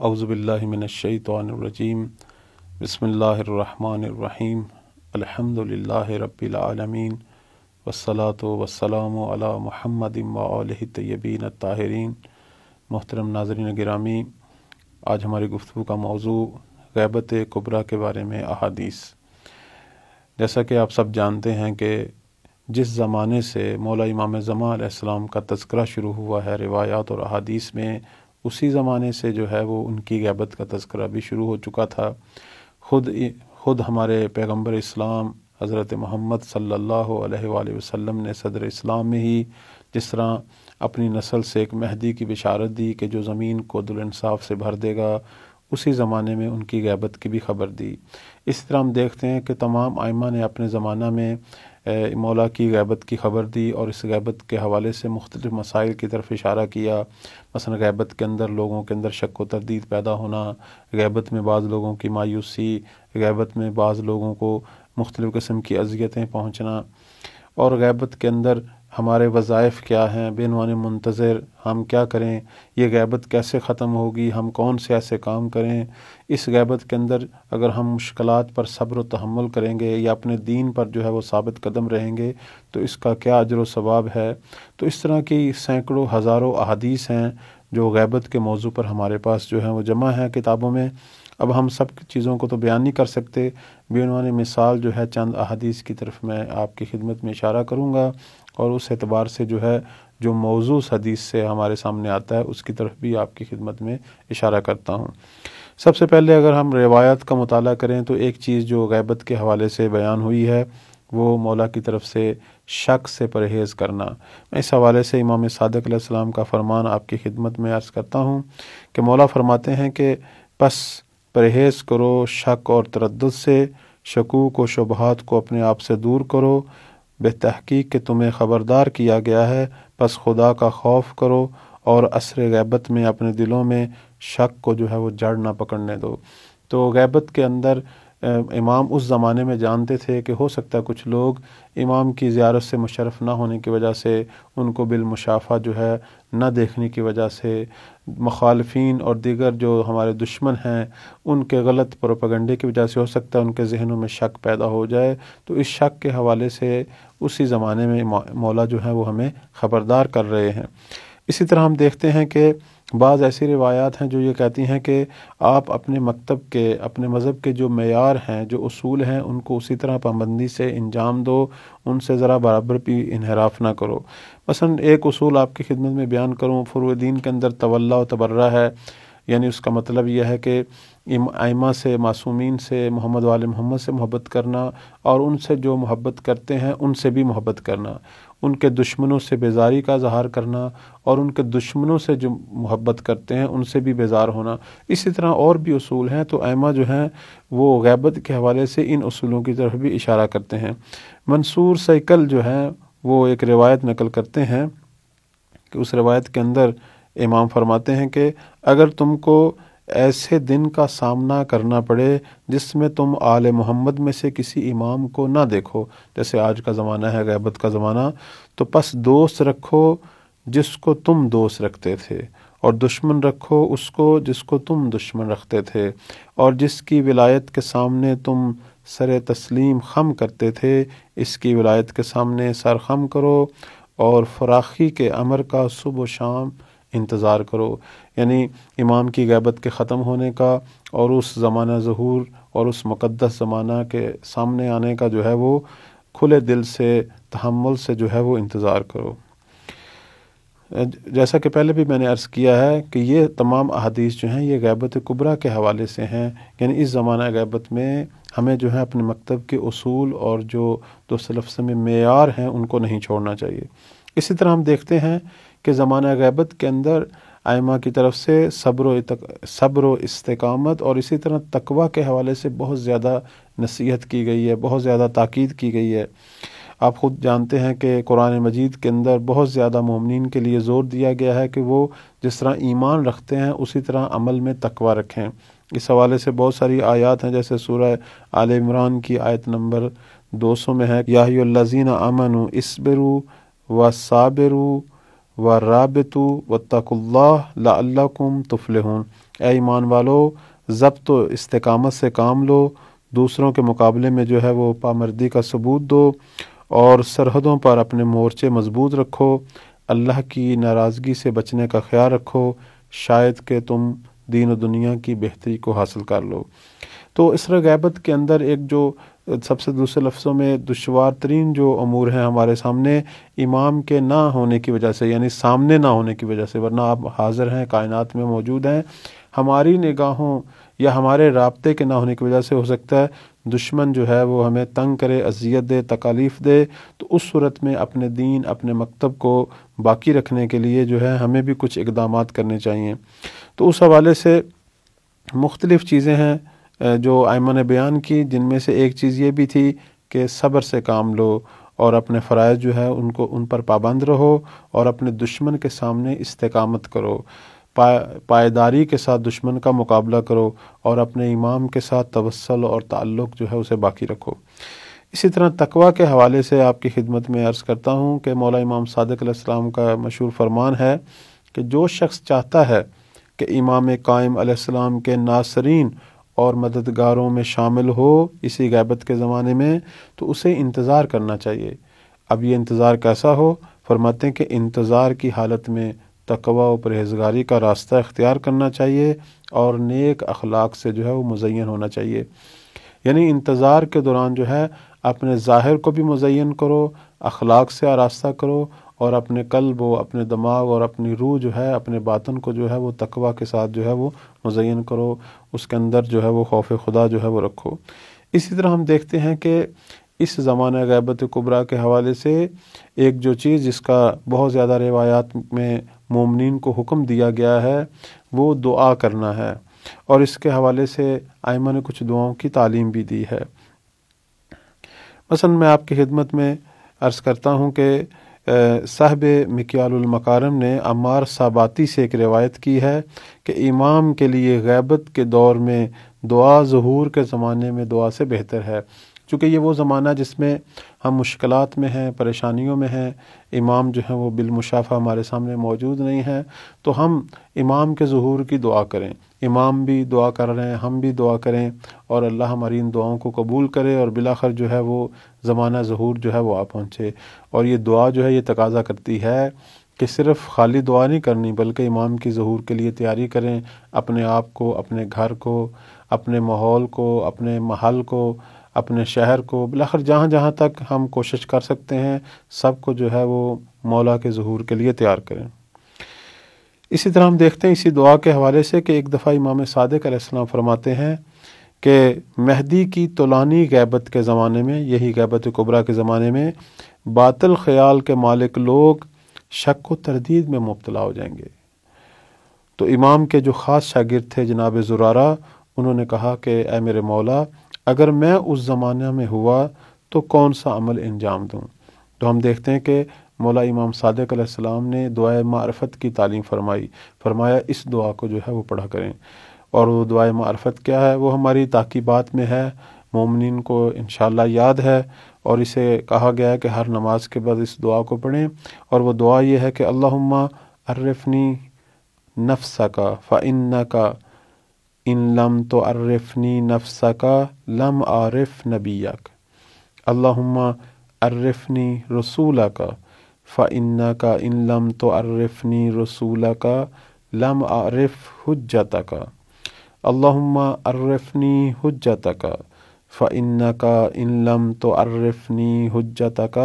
اعوذ باللہ من الشیطان الرجیم بسم اللہ الرحمن الرحیم الحمد للہ رب العالمین والصلاة والسلام علی محمد وآلہ الطیبین الطاہرین۔ محترم ناظرین گرامی، آج ہماری گفتگو کا موضوع غیبت کبریٰ کے بارے میں احادیث۔ جیسا کہ آپ سب جانتے ہیں کہ جس زمانے سے مولا امام زمان علیہ السلام کا تذکرہ شروع ہوا ہے روایات اور احادیث میں، اسی زمانے سے جو ہے وہ ان کی غیبت کا تذکرہ بھی شروع ہو چکا تھا۔ خود ہمارے پیغمبر اسلام حضرت محمد صلی اللہ علیہ وآلہ وسلم نے صدر اسلام میں ہی جس طرح اپنی نسل سے ایک مہدی کی بشارت دی کہ جو زمین کو عدل انصاف سے بھر دے گا، اسی زمانے میں ان کی غیبت کی بھی خبر دی۔ اس طرح ہم دیکھتے ہیں کہ تمام ائمہ نے اپنے زمانہ میں مولا کی غیبت کی خبر دی اور اس غیبت کے حوالے سے مختلف مسائل کی طرف اشارہ کیا۔ مثلا غیبت کے اندر لوگوں کے اندر شک و تردید پیدا ہونا، غیبت میں بعض لوگوں کی مایوسی، غیبت میں بعض لوگوں کو مختلف قسم کی اذیتیں پہنچنا، اور غیبت کے اندر ہمارے وظائف کیا ہیں، بے عنوان منتظر ہم کیا کریں، یہ غیبت کیسے ختم ہوگی، ہم کون سے ایسے کام کریں، اس غیبت کے اندر اگر ہم مشکلات پر صبر و تحمل کریں گے یا اپنے دین پر جو ہے وہ ثابت قدم رہیں گے تو اس کا کیا اجر و ثواب ہے۔ تو اس طرح کی سینکڑوں ہزاروں احادیث ہیں جو غیبت کے موضوع پر ہمارے پاس جو ہیں وہ جمع ہیں کتابوں میں۔ اب ہم سب چیزوں کو تو بیان نہیں کر سکتے، بے عنوان مثال جو ہے چند احادیث کی طرف میں آپ کی خدمت میں اشارہ کروں گا، اور اس اعتبار سے جو ہے جو موضوع حدیث سے ہمارے سامنے آتا ہے اس کی طرف بھی آپ کی خدمت میں اشارہ کرتا ہوں۔ سب سے پہلے اگر ہم روایات کا مطالعہ کریں تو ایک چیز جو غیبت کے حوالے سے بیان ہوئی ہے وہ مولا کی طرف سے شک سے پرہیز کرنا۔ میں اس حوالے سے امام صادق علیہ السلام کا فرمان آپ کی خدمت میں عرض کرتا ہوں کہ مولا فرماتے ہیں کہ پس پرہیز کرو شک اور تردد سے، شکوک و شبہات کو اپنے آپ سے دور کرو، بے تحقیق کہ تمہیں خبردار کیا گیا ہے، پس خدا کا خوف کرو اور عصر غیبت میں اپنے دلوں میں شک کو جو ہے وہ جڑ نہ پکڑنے دو۔ تو غیبت کے اندر امام اس زمانے میں جانتے تھے کہ ہو سکتا ہے کچھ لوگ امام کی زیارت سے مشرف نہ ہونے کی وجہ سے، ان کو بالمشافہ جو ہے نہ دیکھنے کی وجہ سے، مخالفین اور دیگر جو ہمارے دشمن ہیں ان کے غلط پروپیگنڈے کی وجہ سے ہو سکتا ہے ان کے ذہنوں میں شک پیدا ہو جائے۔ تو اس شک کے حوالے سے اسی زمانے میں مولا جو ہے وہ ہمیں خبردار کر رہے ہیں۔ اسی طرح ہم دیکھتے ہیں کہ بعض ایسی روایات ہیں جو یہ کہتی ہیں کہ آپ اپنے مکتب کے، اپنے مذہب کے جو معیار ہیں، جو اصول ہیں، ان کو اسی طرح پابندی سے انجام دو، ان سے ذرا برابر بھی انحراف نہ کرو۔ مثلا ایک اصول آپ کی خدمت میں بیان کروں، فروع دین کے اندر تولا و تبرہ ہے، یعنی اس کا مطلب یہ ہے کہ ائمہ سے، معصومین سے، محمد وآل محمد سے محبت کرنا، اور ان سے جو محبت کرتے ہیں ان سے بھی محبت کرنا، ان کے دشمنوں سے بیزاری کا اظہار کرنا، اور ان کے دشمنوں سے جو محبت کرتے ہیں ان سے بھی بیزار ہونا۔ اسی طرح اور بھی اصول ہیں، تو ائمہ جو ہیں وہ غیبت کے حوالے سے ان اصولوں کی طرف بھی اشارہ کرتے ہیں۔ منصور سیکل جو ہیں وہ ایک روایت نقل کرتے ہیں کہ اس روایت کے اندر امام فرماتے ہیں کہ اگر تم کو ایسے دن کا سامنا کرنا پڑے جس میں تم آل محمد میں سے کسی امام کو نہ دیکھو، جیسے آج کا زمانہ ہے غیبت کا زمانہ، تو پس دوست رکھو جس کو تم دوست رکھتے تھے، اور دشمن رکھو اس کو جس کو تم دشمن رکھتے تھے، اور جس کی ولایت کے سامنے تم سر تسلیم خم کرتے تھے اس کی ولایت کے سامنے سر خم کرو، اور فراخی کے امر کا صبح و شام انتظار کرو۔ یعنی امام کی غیبت کے ختم ہونے کا اور اس زمانہ ظہور اور اس مقدس زمانہ کے سامنے آنے کا جو ہے وہ کھلے دل سے، تحمل سے جو ہے وہ انتظار کرو۔ جیسا کہ پہلے بھی میں نے عرض کیا ہے کہ یہ تمام احادیث جو ہیں یہ غیبت کبریٰ کے حوالے سے ہیں، یعنی اس زمانہ غیبت میں ہمیں جو ہے اپنے مکتب کے اصول اور جو دوسرے میں معیار ہیں ان کو نہیں چھوڑنا چاہیے۔ اسی طرح ہم دیکھتے ہیں کہ زمانہ غیبت کے اندر ائمہ کی طرف سے صبر و استقامت اور اسی طرح تقویٰ کے حوالے سے بہت زیادہ نصیحت کی گئی ہے، بہت زیادہ تاکید کی گئی ہے۔ آپ خود جانتے ہیں کہ قرآن مجید کے اندر بہت زیادہ مومنین کے لیے زور دیا گیا ہے کہ وہ جس طرح ایمان رکھتے ہیں اسی طرح عمل میں تقویٰ رکھیں۔ اس حوالے سے بہت ساری آیات ہیں، جیسے سورہ آل عمران کی آیت نمبر 200 میں ہے، یا ایھا الذین آمنوا اصبروا وصابروا وَرَابِطُوا وَاتَّقُوا اللَّهَ لَعَلَّكُمْ تُفْلِحُونَ۔ اے ایمان والو، ضبط و استقامت سے کام لو، دوسروں کے مقابلے میں جو ہے وہ پامردی کا ثبوت دو، اور سرحدوں پر اپنے مورچے مضبوط رکھو، اللہ کی ناراضگی سے بچنے کا خیال رکھو، شاید کہ تم دین و دنیا کی بہتری کو حاصل کر لو۔ تو اسرا غیبت کے اندر ایک جو سب سے دوسرے لفظوں میں دشوار ترین جو امور ہیں ہمارے سامنے، امام کے نہ ہونے کی وجہ سے، یعنی سامنے نہ ہونے کی وجہ سے، ورنہ آپ حاضر ہیں، کائنات میں موجود ہیں، ہماری نگاہوں یا ہمارے رابطے کے نہ ہونے کی وجہ سے ہو سکتا ہے دشمن جو ہے وہ ہمیں تنگ کرے، اذیت دے، تکالیف دے، تو اس صورت میں اپنے دین، اپنے مکتب کو باقی رکھنے کے لیے جو ہے ہمیں بھی کچھ اقدامات کرنے چاہیے۔ تو اس حوالے سے مختلف چیزیں ہیں جو ائمہ نے بیان کی، جن میں سے ایک چیز یہ بھی تھی کہ صبر سے کام لو، اور اپنے فرائض جو ہے ان پر پابند رہو، اور اپنے دشمن کے سامنے استقامت کرو، پائیداری کے ساتھ دشمن کا مقابلہ کرو، اور اپنے امام کے ساتھ توسل اور تعلق جو ہے اسے باقی رکھو۔ اسی طرح تقویٰ کے حوالے سے آپ کی خدمت میں عرض کرتا ہوں کہ مولا امام صادق علیہ السلام کا مشہور فرمان ہے کہ جو شخص چاہتا ہے کہ امام قائم علیہ السلام کے ناصرین اور مددگاروں میں شامل ہو اسی غیبت کے زمانے میں، تو اسے انتظار کرنا چاہیے۔ اب یہ انتظار کیسا ہو؟ فرماتے ہیں کہ انتظار کی حالت میں تقویٰ و پرہیزگاری کا راستہ اختیار کرنا چاہیے، اور نیک اخلاق سے جو ہے وہ مزین ہونا چاہیے۔ یعنی انتظار کے دوران جو ہے اپنے ظاہر کو بھی مزین کرو، اخلاق سے آراستہ کرو، اور اپنے قلب و اپنے دماغ اور اپنی روح جو ہے، اپنے باطن کو جو ہے وہ تقویٰ کے ساتھ جو ہے وہ مزین کرو، اس کے اندر جو ہے وہ خوف خدا جو ہے وہ رکھو۔ اسی طرح ہم دیکھتے ہیں کہ اس زمانہ غیبت کبریٰ کے حوالے سے ایک جو چیز جس کا بہت زیادہ روایات میں مومنین کو حکم دیا گیا ہے وہ دعا کرنا ہے، اور اس کے حوالے سے ائمہ نے کچھ دعاؤں کی تعلیم بھی دی ہے۔ مثلا میں آپ کی خدمت میں عرض کرتا ہوں کہ صاحب مکیال المکارم نے عمار صاباتی سے ایک روایت کی ہے کہ امام کے لیے غیبت کے دور میں دعا ظہور کے زمانے میں دعا سے بہتر ہے، چونکہ یہ وہ زمانہ جس میں ہم مشکلات میں ہیں، پریشانیوں میں ہیں، امام جو ہیں وہ بالمشافہ ہمارے سامنے موجود نہیں ہیں، تو ہم امام کے ظہور کی دعا کریں، امام بھی دعا کر رہے ہیں، ہم بھی دعا کریں، اور اللہ ہماری ان دعاؤں کو قبول کرے، اور بالآخر جو ہے وہ زمانہ ظہور جو ہے وہ آ پہنچے۔ اور یہ دعا جو ہے یہ تقاضا کرتی ہے کہ صرف خالی دعا نہیں کرنی، بلکہ امام کی ظہور کے لیے تیاری کریں، اپنے آپ کو، اپنے گھر کو، اپنے ماحول کو، اپنے محل کو، اپنے شہر کو، بالآخر جہاں جہاں تک ہم کوشش کر سکتے ہیں سب کو جو ہے وہ مولا کے ظہور کے لیے تیار کریں۔ اسی طرح ہم دیکھتے ہیں اسی دعا کے حوالے سے کہ ایک دفعہ امام صادق علیہ السلام فرماتے ہیں کہ مہدی کی طولانی غیبت کے زمانے میں، یہی غیبت کبریٰ کے زمانے میں، باطل خیال کے مالک لوگ شک و تردید میں مبتلا ہو جائیں گے۔ تو امام کے جو خاص شاگرد تھے جناب زرارہ، انہوں نے کہا کہ اے میرے مولا، اگر میں اس زمانہ میں ہوا تو کون سا عمل انجام دوں؟ تو ہم دیکھتے ہیں کہ مولا امام صادق علیہ السلام نے دعائے معرفت کی تعلیم فرمایا اس دعا کو جو ہے وہ پڑھا کریں۔ اور وہ دعائے معرفت کیا ہے؟ وہ ہماری تاکیبات میں ہے، مومنین کو انشاءاللہ یاد ہے، اور اسے کہا گیا ہے کہ ہر نماز کے بعد اس دعا کو پڑھیں۔ اور وہ دعا یہ ہے کہ اللہم عرفنی نفسک فإنک ان لم تعرفنی نفسک لم اعرف نبیک، اللہم عرفنی رسولک فإنک ان لم تعرفنی رسولک لم اعرف حجتک، اللہم عرفنی حجتک فإنک ان لم تعرفنی حجتک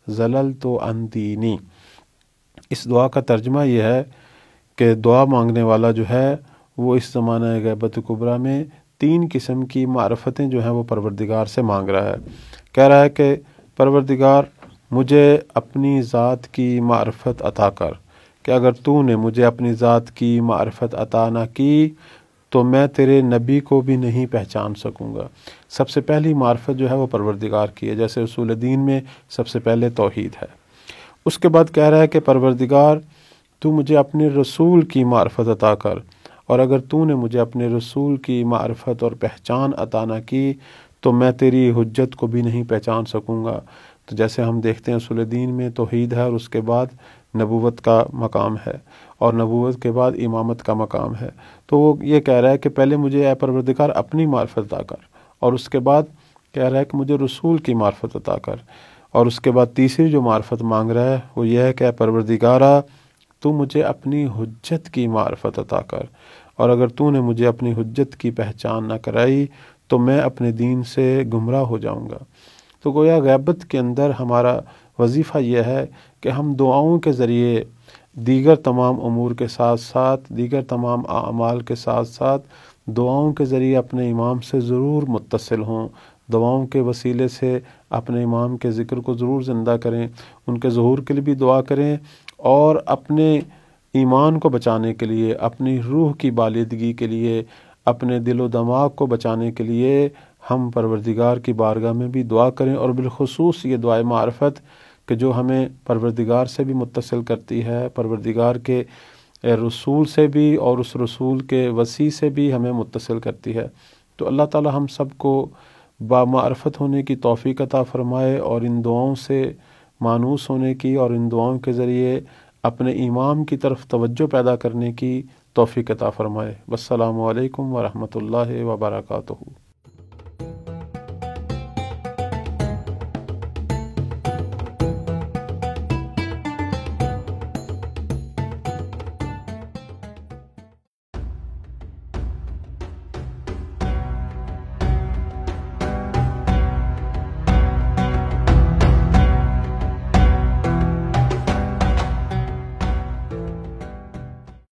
ضللت عن دینی۔ اس دعا کا ترجمہ یہ ہے کہ دعا مانگنے والا جو ہے وہ اس زمانہ غیبت کبریٰ میں 3 قسم کی معرفتیں جو ہیں وہ پروردگار سے مانگ رہا ہے۔ کہہ رہا ہے کہ پروردگار مجھے اپنی ذات کی معرفت عطا کر، کہ اگر تو نے مجھے اپنی ذات کی معرفت عطا نہ کی تو میں تیرے نبی کو بھی نہیں پہچان سکوں گا۔ سب سے پہلی معرفت جو ہے وہ پروردگار کی ہے، جیسے اصول دین میں سب سے پہلے توحید ہے۔ اس کے بعد کہہ رہا ہے کہ پروردگار تو مجھے اپنے رسول کی معرفت عطا کر، اور اگر تو نے مجھے اپنے رسول کی معرفت اور پہچان عطا نہ کی تو میں تیری حجت کو بھی نہیں پہچان سکوں گا۔ تو جیسے ہم دیکھتے ہیں اصول دین میں توحید ہے، اور اس کے بعد نبوت کا مقام ہے اور نبوت کے بعد امامت کا مقام ہے۔ تو وہ یہ کہہ رہا ہے کہ پہلے مجھے اے پروردگار اپنی معرفت عطا کر، اور اس کے بعد کہہ رہا ہے کہ مجھے رسول کی معرفت عطا کر، اور اس کے بعد تیسری جو معرفت مانگ رہا ہے وہ یہ ہے کہ اے پروردگارا تو مجھے اپنی حجت کی معرفت عطا کر، اور اگر تو نے مجھے اپنی حجت کی پہچان نہ کرائی تو میں اپنے دین سے گمراہ ہو جاؤں گا۔ تو گویا غیبت کے اندر ہمارا وظیفہ یہ ہے کہ ہم دعاؤں کے ذریعے دیگر تمام امور کے ساتھ ساتھ، دیگر تمام اعمال کے ساتھ ساتھ دعاؤں کے ذریعے اپنے امام سے ضرور متصل ہوں، دعاؤں کے وسیلے سے اپنے امام کے ذکر کو ضرور زندہ کریں، ان کے ظہور کے لیے بھی دعا کریں، اور اپنے ایمان کو بچانے کے لیے، اپنی روح کی بالیدگی کے لیے، اپنے دل و دماغ کو بچانے کے لیے ہم پروردگار کی بارگاہ میں بھی دعا کریں، اور بالخصوص یہ دعائے معرفت کہ جو ہمیں پروردگار سے بھی متصل کرتی ہے، پروردگار کے رسول سے بھی اور اس رسول کے وصی سے بھی ہمیں متصل کرتی ہے۔ تو اللہ تعالی ہم سب کو بامعرفت ہونے کی توفیق عطا فرمائے، اور ان دعاؤں سے مانوس ہونے کی اور ان دعاؤں کے ذریعے اپنے امام کی طرف توجہ پیدا کرنے کی توفیق عطا فرمائے۔ والسلام علیکم ورحمۃ اللہ وبرکاتہ۔